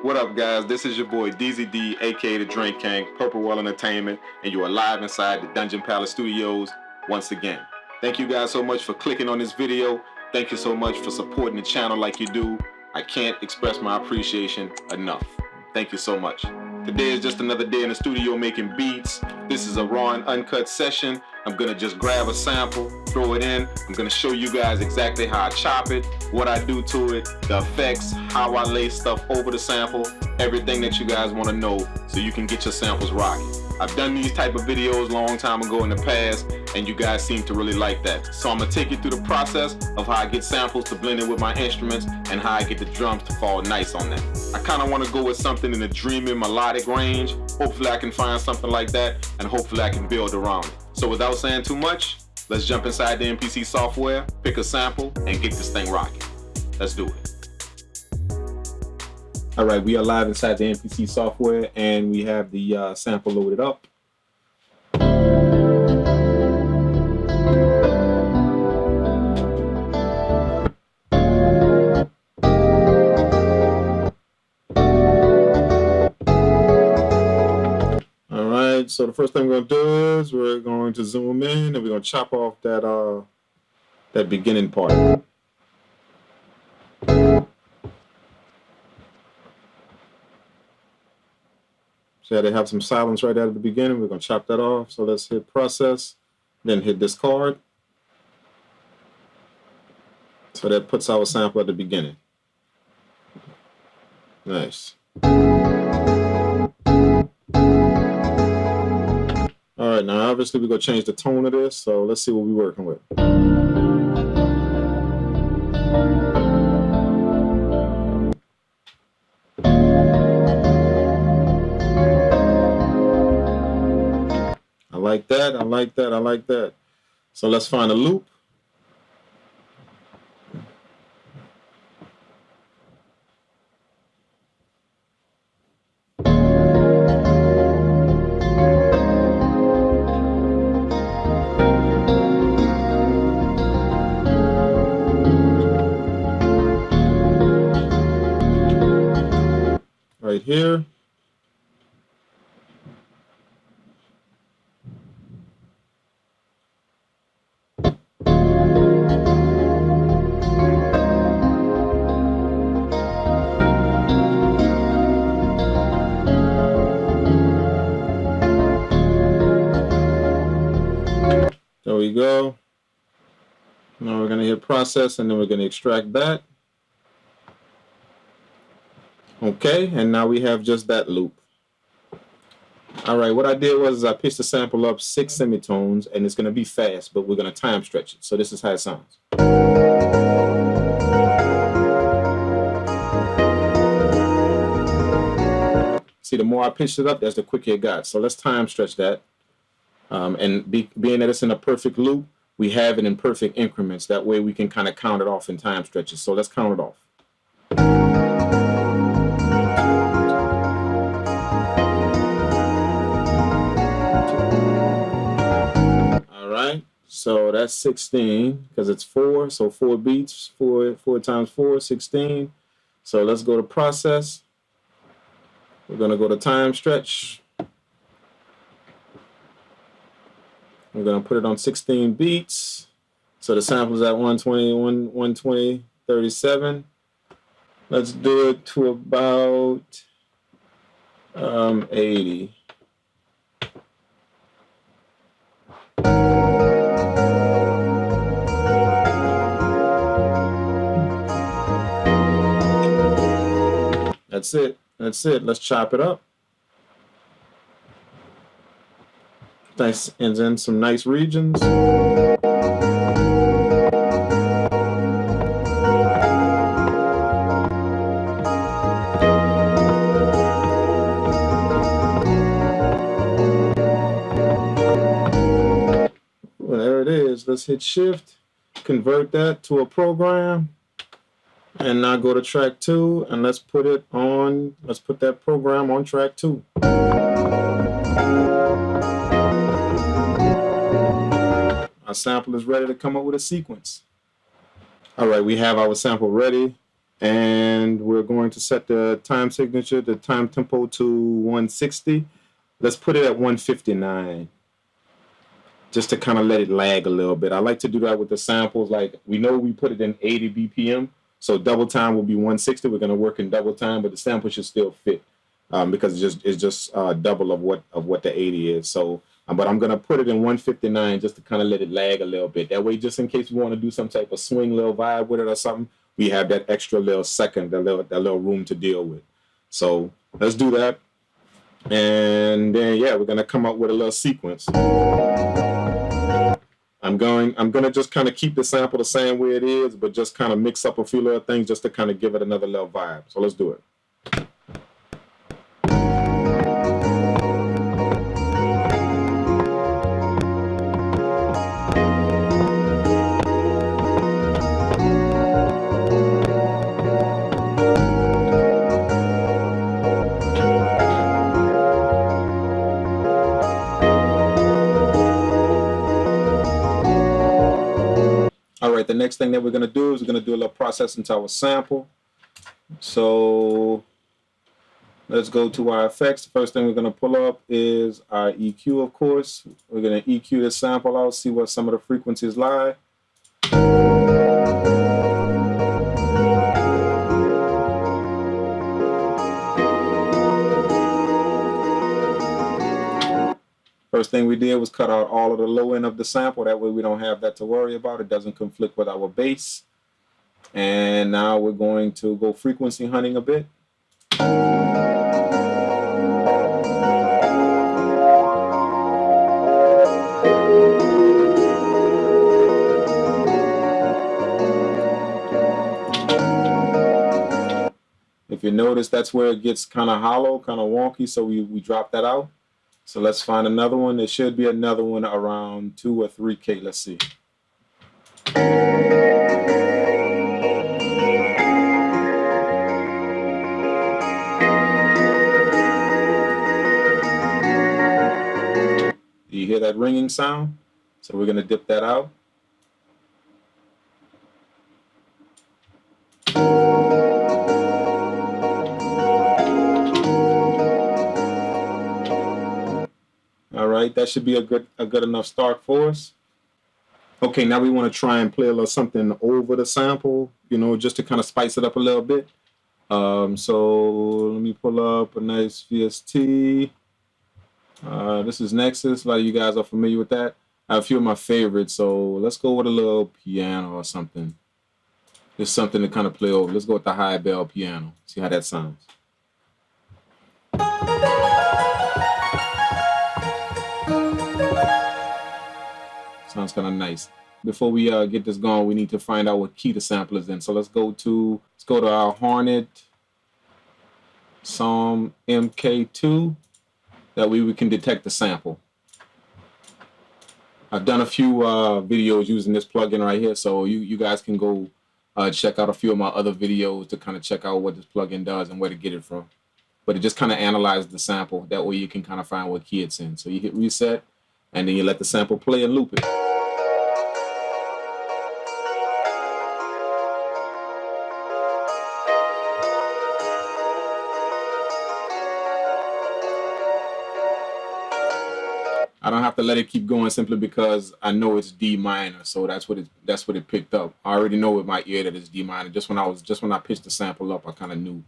What up, guys? This is your boy DZD, aka the Drank Kang, Purple Well Entertainment, and you are live inside the Dungeon Palace Studios once again. Thank you guys so much for clicking on this video. Thank you so much for supporting the channel like you do. I can't express my appreciation enough. Thank you so much. Today is just another day in the studio making beats. This is a raw and uncut session. I'm gonna just grab a sample, throw it in. I'm gonna show you guys exactly how I chop it, what I do to it, the effects, how I lay stuff over the sample, everything that you guys wanna know so you can get your samples rocking. I've done these type of videos a long time ago in the past, and you guys seem to really like that. So I'm gonna take you through the process of how I get samples to blend in with my instruments and how I get the drums to fall nice on that. I kinda wanna go with something in the dreamy melodic range. Hopefully I can find something like that, and hopefully I can build around it. So without saying too much, let's jump inside the MPC software, pick a sample, and get this thing rocking. Let's do it. All right, we are live inside the MPC software, and we have the sample loaded up. All right, so the first thing we're going to do is we're going to zoom in, and we're going to chop off that beginning part. So they have some silence right at the beginning. We're going to chop that off. So let's hit process, then hit discard. So that puts our sample at the beginning. Nice. All right, now obviously we're going to change the tone of this. So let's see what we're working with. I like that, I like that, I like that. So let's find a loop. Right here. There we go. Now we're going to hit process, and then we're going to extract that. Okay, and now we have just that loop. All right, what I did was I pitched the sample up 6 semitones, and it's going to be fast, but we're going to time stretch it. So this is how it sounds. See, the more I pitched it up, that's the quicker it got. So let's time stretch that. Being that it's in a perfect loop, we have it in perfect increments. That way we can kind of count it off in time stretches. So let's count it off. All right, so that's 16 because it's 4. So 4 beats, 4 times 4, 16. So let's go to process. We're going to go to time stretch. We're going to put it on 16 beats. So the sample's at 120, 120, 37. Let's do it to about 80. That's it. That's it. Let's chop it up. Nice, and then some nice regions. Well, there it is. Let's hit shift, convert that to a program, and now go to track 2, and let's put that program on track 2. Our sample is ready to come up with a sequence. All right, we have our sample ready. And we're going to set the time signature, the time tempo to 160. Let's put it at 159, just to kind of let it lag a little bit. I like to do that with the samples. Like, we know we put it in 80 BPM, so double time will be 160. We're going to work in double time, but the sample should still fit because it's just double of what the 80 is. So, but I'm going to put it in 159 just to kind of let it lag a little bit. That way, just in case we want to do some type of swing little vibe with it or something, we have that extra little second, that little room to deal with. So let's do that. And then, yeah, we're going to come up with a little sequence. I'm gonna just kind of keep the sample the same way it is, but just kind of mix up a few little things just to kind of give it another little vibe. So let's do it. All right, the next thing that we're gonna do is we're gonna do a little processing to our sample. So let's go to our effects. The first thing we're gonna pull up is our EQ, of course. We're gonna EQ this sample out, see what some of the frequencies lie. First thing we did was cut out all of the low end of the sample. That way we don't have that to worry about. It doesn't conflict with our bass. And now we're going to go frequency hunting a bit. If you notice, that's where it gets kind of hollow, kind of wonky, so we drop that out. So let's find another one. There should be another one around 2 or 3K. Let's see. Do you hear that ringing sound? So we're going to dip that out. All right, that should be a good enough start for us. Okay, now we want to try and play a little something over the sample, you know, just to kind of spice it up a little bit. So let me pull up a nice VST. This is Nexus. A lot of you guys are familiar with that. I have a few of my favorites, so let's go with a little piano or something. Just something to kind of play over. Let's go with the high bell piano. See how that sounds. Sounds kind of nice. Before we get this going, we need to find out what key the sample is in. So let's go to our Hornet Psalm MK2. That way we can detect the sample. I've done a few videos using this plugin right here, so you guys can go check out a few of my other videos to kind of check out what this plugin does and where to get it from. But it just kind of analyzes the sample. That way you can kind of find what key it's in. So you hit reset, and then you let the sample play and loop it. I don't have to let it keep going simply because I know it's D minor, so that's what it picked up. I already know with my ear that it's D minor. Just when I pitched the sample up, I kind of knew.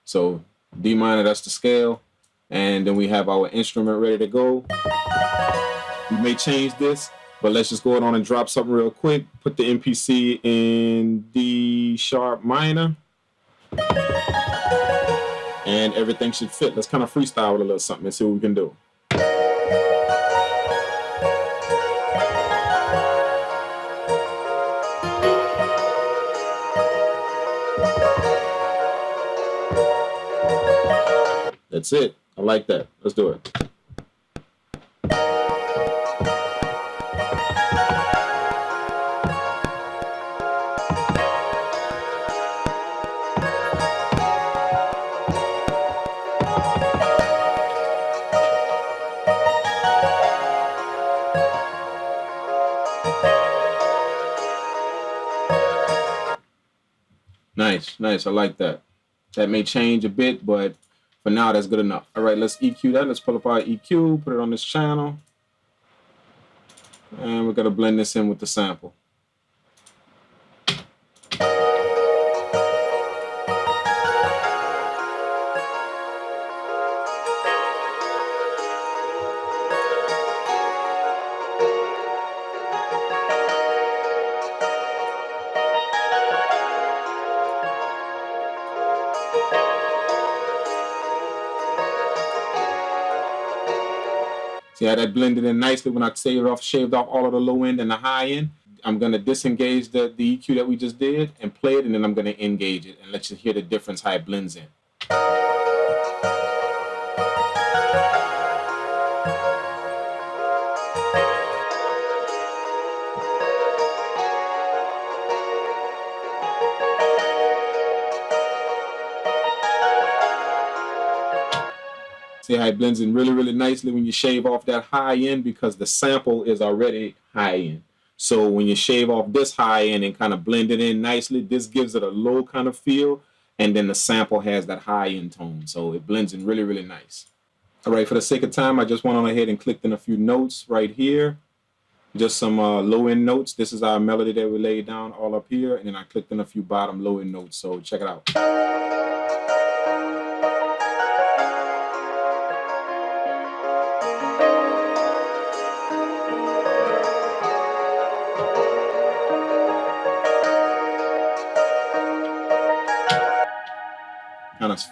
So D minor, that's the scale, and then we have our instrument ready to go. We may change this, but let's just go on and drop something real quick. Put the MPC in D sharp minor, and everything should fit. Let's kind of freestyle with a little something and see what we can do. That's it. I like that. Let's do it. Nice. Nice, I like that. That may change a bit, but for now, that's good enough. All right, let's EQ that. Let's pull up our EQ, put it on this channel. And we're gonna blend this in with the sample. See how that blended in nicely when I shaved off all of the low end and the high end? I'm gonna disengage the EQ that we just did and play it, and then I'm gonna engage it and let you hear the difference how it blends in. See how it blends in really, really nicely when you shave off that high end, because the sample is already high end. So when you shave off this high end and kind of blend it in nicely, this gives it a low kind of feel, and then the sample has that high end tone. So it blends in really, really nice. All right, for the sake of time, I just went on ahead and clicked in a few notes right here. Just some low end notes. This is our melody that we laid down all up here, and then I clicked in a few bottom low end notes. So check it out.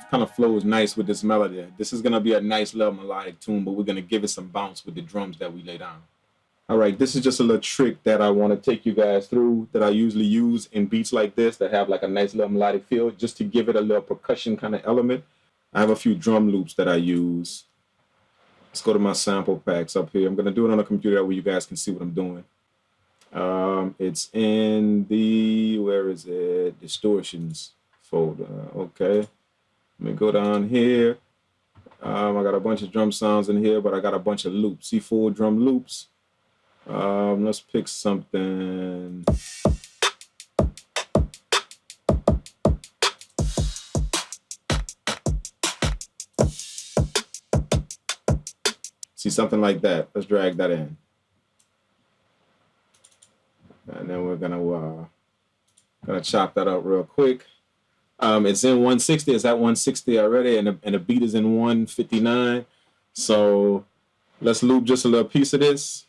Kind of flows nice with this melody. This is gonna be a nice little melodic tune, but we're gonna give it some bounce with the drums that we lay down. All right, this is just a little trick that I want to take you guys through that I usually use in beats like this that have like a nice little melodic feel, just to give it a little percussion kind of element. I have a few drum loops that I use. Let's go to my sample packs up here. I'm gonna do it on a computer where you guys can see what I'm doing. It's in the, where is it? Distortions folder. Okay. Let me go down here. I got a bunch of drum sounds in here, but I got a bunch of loops. See, 4 drum loops. Let's pick something. See, something like that. Let's drag that in. And then we're gonna chop that up real quick. It's in 160. It's at 160 already, and the beat is in 159. So let's loop just a little piece of this.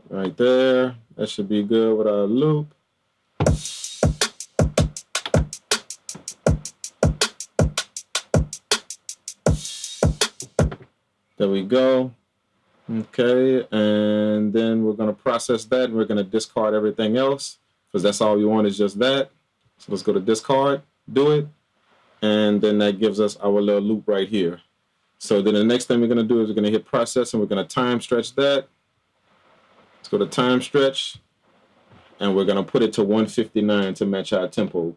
Right there. That should be good with our loop. There we go. Okay, and then we're going to process that, and we're going to discard everything else, because that's all we want is just that. So let's go to discard, do it, and then that gives us our little loop right here. So then the next thing we're going to do is we're going to hit process, and we're going to time stretch that. Let's go to time stretch, and we're going to put it to 159 to match our tempo.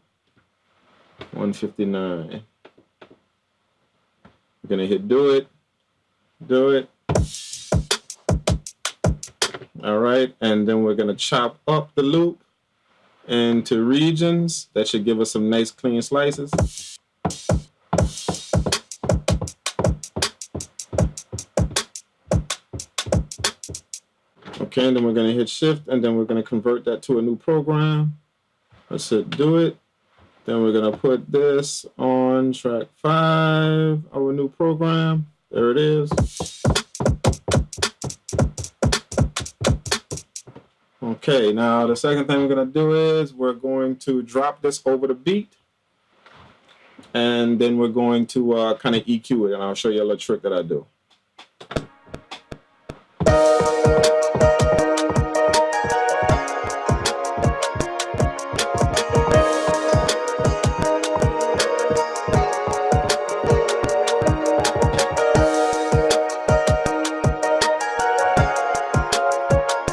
159. We're going to hit do it. Do it. All right, and then we're going to chop up the loop into regions. That should give us some nice clean slices. Okay, and then we're going to hit shift, and then we're going to convert that to a new program. Let's hit do it. Then we're going to put this on track 5, our new program. There it is. Okay, now the second thing we're going to do is we're going to drop this over the beat, and then we're going to kind of EQ it, and I'll show you a little trick that I do.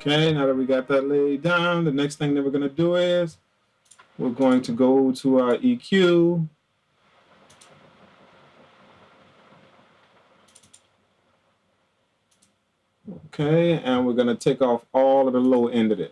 Okay, now that we got that laid down, the next thing that we're going to do is we're going to go to our EQ, Okay, and we're gonna take off all of the low end of this.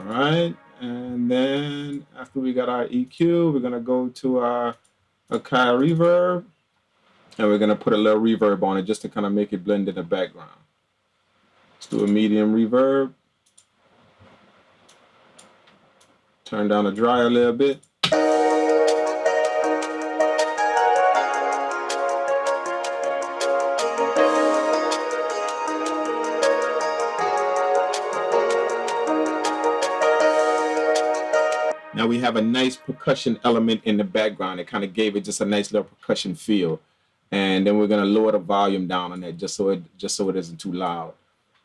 Alright, and then after we got our EQ, we're gonna go to our Akai reverb, and we're gonna put a little reverb on it just to kind of make it blend in the background. Let's do a medium reverb. Turn down the dry a little bit. Now we have a nice percussion element in the background. It kind of gave it just a nice little percussion feel. And then we're gonna lower the volume down on that just so it isn't too loud.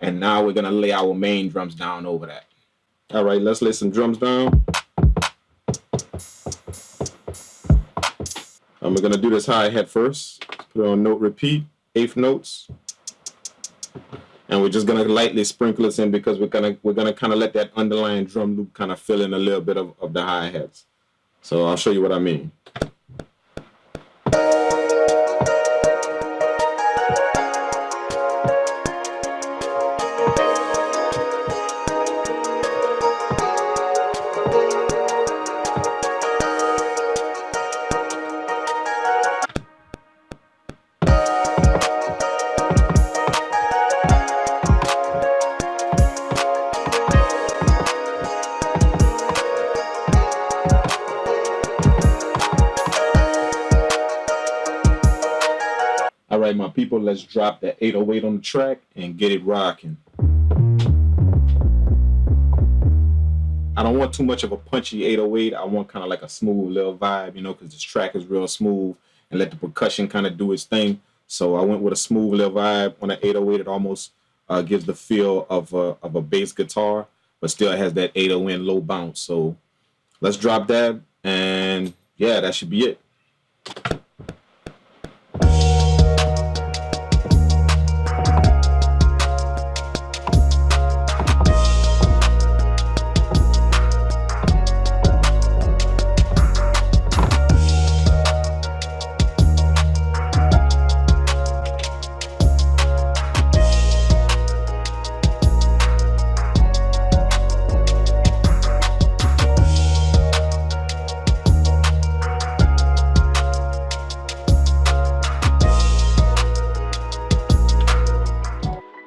And now we're gonna lay our main drums down over that. All right, let's lay some drums down. And we're gonna do this hi-hat first. Put it on note repeat, 8th notes. And we're just gonna lightly sprinkle this in because we're gonna kind of let that underlying drum loop kind of fill in a little bit of the hi-hats. So I'll show you what I mean. All right, my people, let's drop that 808 on the track and get it rocking. I don't want too much of a punchy 808. I want kind of like a smooth little vibe, you know, because this track is real smooth, and let the percussion kind of do its thing. So I went with a smooth little vibe on an 808. It almost gives the feel of a bass guitar, but still has that 808 low bounce. So let's drop that, and yeah, that should be it.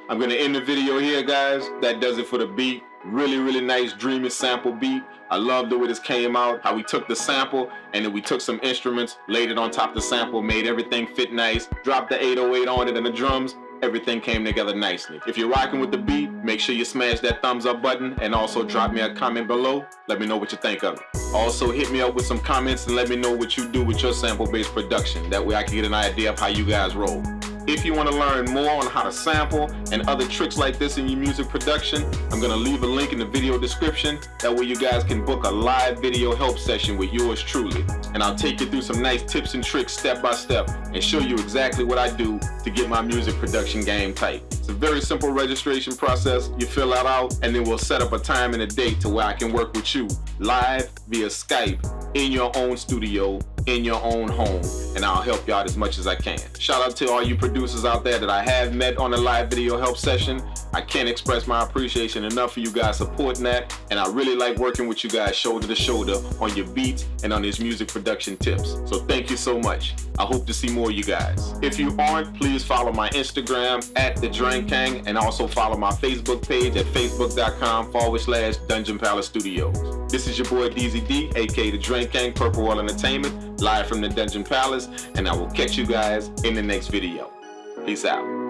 I'm gonna end the video here, guys. That does it for the beat. Really, really nice, dreamy sample beat. I love the way this came out, how we took the sample and then we took some instruments, laid it on top of the sample, made everything fit nice, dropped the 808 on it and the drums. Everything came together nicely. If you're rocking with the beat, make sure you smash that thumbs up button and also drop me a comment below. Let me know what you think of it. Also hit me up with some comments and let me know what you do with your sample-based production. That way I can get an idea of how you guys roll. If you want to learn more on how to sample and other tricks like this in your music production, I'm going to leave a link in the video description. That way you guys can book a live video help session with yours truly. And I'll take you through some nice tips and tricks step by step and show you exactly what I do to get my music production game tight. It's a very simple registration process. You fill that out and then we'll set up a time and a date to where I can work with you live via Skype in your own studio, in your own home, and I'll help you out as much as I can. Shout out to all you producers out there that I have met on a live video help session. I can't express my appreciation enough for you guys supporting that, and I really like working with you guys shoulder to shoulder on your beats and on these music production tips. So thank you so much. I hope to see more of you guys. If you aren't, please follow my Instagram at the Drank Kang, and also follow my Facebook page at facebook.com/Dungeon Palace Studios. This is your boy DZD, aka the Drank Kang, Purple World Entertainment, live from the Dungeon Palace, and I will catch you guys in the next video. Peace out.